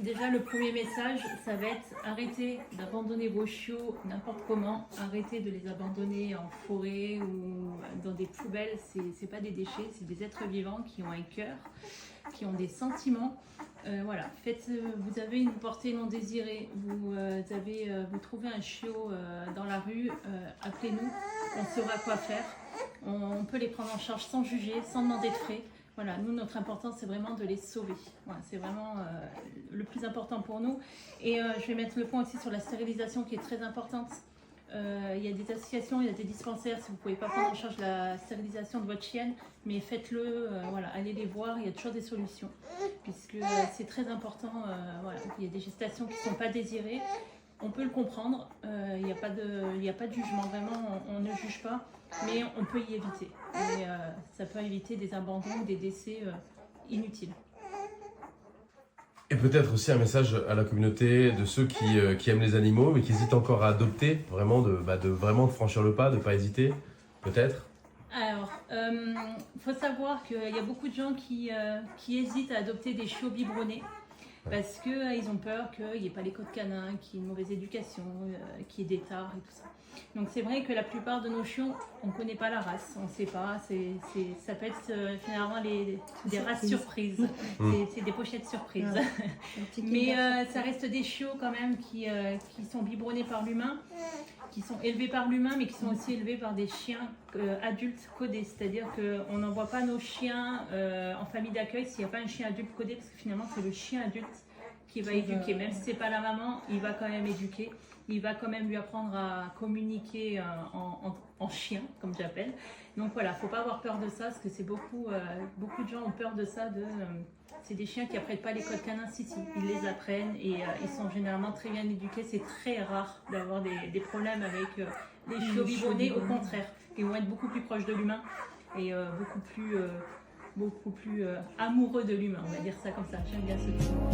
déjà le premier message, ça va être arrêtez d'abandonner vos chiots n'importe comment, arrêtez de les abandonner en forêt ou dans des poubelles, c'est pas des déchets, c'est des êtres vivants qui ont un cœur, qui ont des sentiments. Voilà, vous avez une portée non désirée, vous trouvez un chiot dans la rue, appelez-nous, on saura quoi faire, on peut les prendre en charge sans juger, sans demander de frais. Voilà, nous, notre importance, c'est vraiment de les sauver. Voilà, c'est vraiment le plus important pour nous. Et je vais mettre le point aussi sur la stérilisation qui est très importante. Il y a des associations, il y a des dispensaires, si vous ne pouvez pas prendre en charge la stérilisation de votre chienne, mais faites-le, voilà, allez les voir, il y a toujours des solutions. Puisque c'est très important, voilà, il y a des gestations qui ne sont pas désirées. On peut le comprendre, il n'y a pas de jugement, vraiment, on ne juge pas, mais on peut y éviter. Et ça peut éviter des abandons, des décès inutiles. Et peut-être aussi un message à la communauté de ceux qui aiment les animaux, mais qui hésitent encore à adopter, vraiment de franchir le pas, de ne pas hésiter, peut-être. Alors, faut savoir qu'il y a beaucoup de gens qui hésitent à adopter des chiots biberonnés. Parce qu'ils ont peur qu'il n'y ait pas les codes canins, qu'il y ait une mauvaise éducation, qu'il y ait des tares et tout ça. Donc c'est vrai que la plupart de nos chiots, on ne connaît pas la race, on ne sait pas, ça peut être finalement des races surprises, c'est des pochettes surprises. Mais ça reste des chiots quand même qui sont biberonnés par l'humain, qui sont élevés par l'humain, mais qui sont aussi élevés par des chiens adultes codés. C'est-à-dire qu'on n'envoie pas nos chiens en famille d'accueil s'il n'y a pas un chien adulte codé, parce que finalement c'est le chien adulte qui va éduquer. Même si ce n'est pas la maman, il va quand même éduquer. Il va quand même lui apprendre à communiquer en chien, comme j'appelle. Donc voilà, il ne faut pas avoir peur de ça, parce que c'est beaucoup de gens ont peur de ça. C'est des chiens qui n'apprennent pas les codes canins, si, ils les apprennent et ils sont généralement très bien éduqués. C'est très rare d'avoir des problèmes avec les chiots biberonnés, au contraire. Ils vont être beaucoup plus proches de l'humain et beaucoup plus amoureux de l'humain, on va dire ça comme ça. J'aime bien ce mot.